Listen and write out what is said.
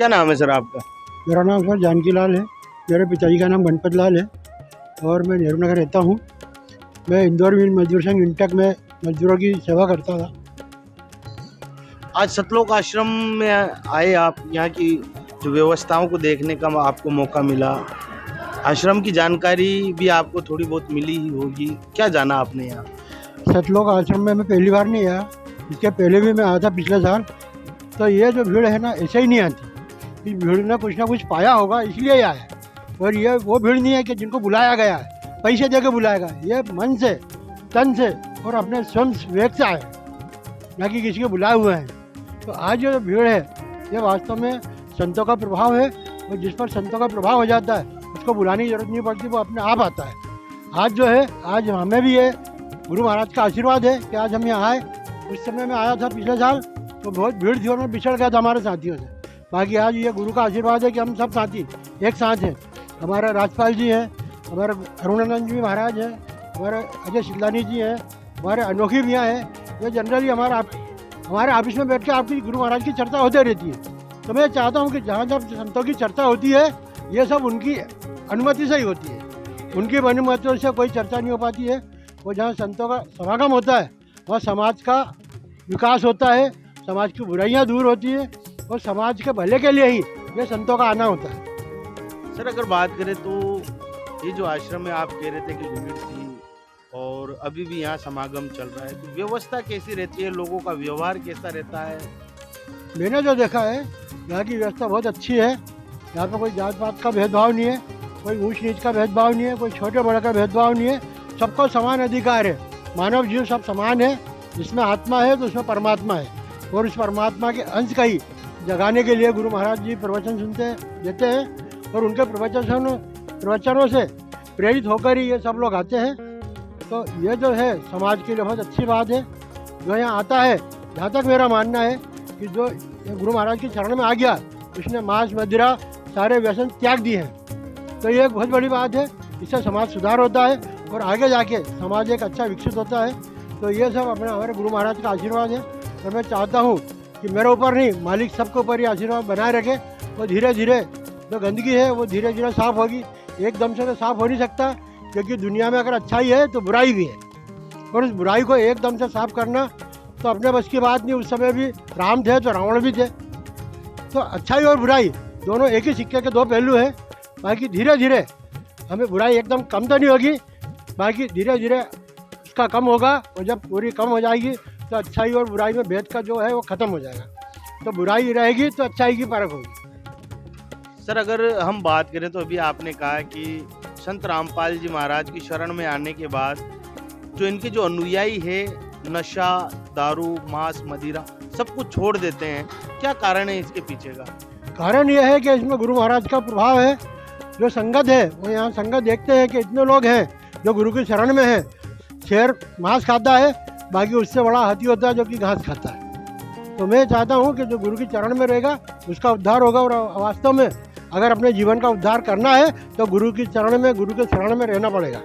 क्या नाम है सर आपका? मेरा नाम सर जानकी लाल है। मेरे पिताजी का नाम गणपत लाल है और मैं नेहरू नगर रहता हूँ। मैं इंदौर मिल मजदूर संघ इंटक में मजदूरों की सेवा करता था। आज सतलोक आश्रम में आए आप, यहाँ की जो व्यवस्थाओं को देखने का आपको मौका मिला, आश्रम की जानकारी भी आपको थोड़ी बहुत मिली ही होगी, क्या जाना आपने यहाँ? सतलोक आश्रम में मैं पहली बार नहीं आया, इसके पहले भी मैं आया था पिछले साल। तो ये जो भीड़ है ना, ऐसे ही नहीं आती। इस भीड़ ने कुछ ना कुछ पाया होगा इसलिए आया है। और ये वो भीड़ नहीं है कि जिनको बुलाया गया है, पैसे दे के बुलाया गया। ये मन से, तन से और अपने स्वयं विवेक से आए, ना कि किसी को बुलाए हुए हैं। तो आज जो भीड़ है ये वास्तव में संतों का प्रभाव है, और जिस पर संतों का प्रभाव हो जाता है उसको बुलाने की जरूरत नहीं पड़ती, वो अपने आप आता है। आज जो है, आज हमें भी ये गुरु महाराज का आशीर्वाद है कि आज हम यहाँ आए। उस समय में आया था पिछले साल तो बहुत भीड़ थी और मैं बिछड़ गया था हमारे साथियों से। बाकी आज ये गुरु का आशीर्वाद है कि हम सब साथी एक साथ हैं। हमारे राजपाल जी हैं, हमारे अरुणानंद जी महाराज हैं, हमारे अजय शिलानी जी हैं, हमारे अनोखी मियाँ हैं। ये जनरली हमारे ऑफिस में बैठ के आपकी गुरु महाराज की चर्चा होती रहती है। तो मैं चाहता हूँ कि जहाँ जब संतों की चर्चा होती है, ये सब उनकी अनुमति से ही होती है। उनकी अनुमति से कोई चर्चा नहीं हो पाती है। वो जहाँ संतों का समागम होता है वहाँ समाज का विकास होता है, समाज की बुराइयाँ दूर होती है और समाज के भले के लिए ही ये संतों का आना होता है। सर अगर बात करें तो ये जो आश्रम में आप कह रहे थे कि भीड़ थी और अभी भी यहाँ समागम चल रहा है, तो व्यवस्था कैसी रहती है, लोगों का व्यवहार कैसा रहता है? मैंने जो देखा है, यहाँ की व्यवस्था बहुत अच्छी है। यहाँ पर कोई जात पात का भेदभाव नहीं है, कोई ऊंच नीच का भेदभाव नहीं है, कोई छोटे बड़े का भेदभाव नहीं है। सबको समान अधिकार है। मानव जीव सब समान है। जिसमें आत्मा है तो उसमें परमात्मा है, और उस परमात्मा के अंश का ही जगाने के लिए गुरु महाराज जी प्रवचन देते हैं, और उनके प्रवचनों से प्रेरित होकर ही ये सब लोग आते हैं। तो ये जो है समाज के लिए बहुत अच्छी बात है। जो यहाँ आता है, जहाँ तक मेरा मानना है कि जो गुरु महाराज के चरण में आ गया, उसने मांस मदिरा सारे व्यसन त्याग दिए हैं। तो ये एक बहुत बड़ी बात है। इससे समाज सुधार होता है और आगे जाके समाज एक अच्छा विकसित होता है। तो ये सब अपने हमारे गुरु महाराज का आशीर्वाद है। और मैं चाहता हूँ कि मेरे ऊपर नहीं, मालिक सबके ऊपर ये आशीर्वाद बनाए रखे। और धीरे धीरे जो गंदगी है वो धीरे धीरे साफ़ होगी। एकदम से तो साफ़ हो नहीं सकता, क्योंकि दुनिया में अगर अच्छाई है तो बुराई भी है, और उस बुराई को एकदम से साफ़ करना तो अपने बस की बात नहीं। उस समय भी राम थे तो रावण भी थे। तो अच्छाई और बुराई दोनों एक ही सिक्के के दो पहलू हैं। बाकी धीरे धीरे हमें बुराई एकदम कम तो नहीं होगी, बाकी धीरे धीरे उसका कम होगा। और जब पूरी कम हो जाएगी तो अच्छाई और बुराई में भेद का जो है वो ख़त्म हो जाएगा। तो बुराई रहेगी तो अच्छाई की परख होगी। सर अगर हम बात करें तो अभी आपने कहा कि संत रामपाल जी महाराज की शरण में आने के बाद जो इनके जो अनुयायी है, नशा, दारू, मांस, मदिरा सब कुछ छोड़ देते हैं, क्या कारण है इसके पीछे का? कारण यह है कि इसमें गुरु महाराज का प्रभाव है। जो संगत है वो यहाँ संगत देखते हैं कि इतने लोग हैं जो गुरु की शरण में हैं। शेर मांस खाता है, बाकी उससे बड़ा हाथी होता है जो कि घास खाता है। तो मैं चाहता हूँ कि जो गुरु की चरण में रहेगा उसका उद्धार होगा। और वास्तव में अगर अपने जीवन का उद्धार करना है तो गुरु की चरण में, गुरु के शरण में रहना पड़ेगा।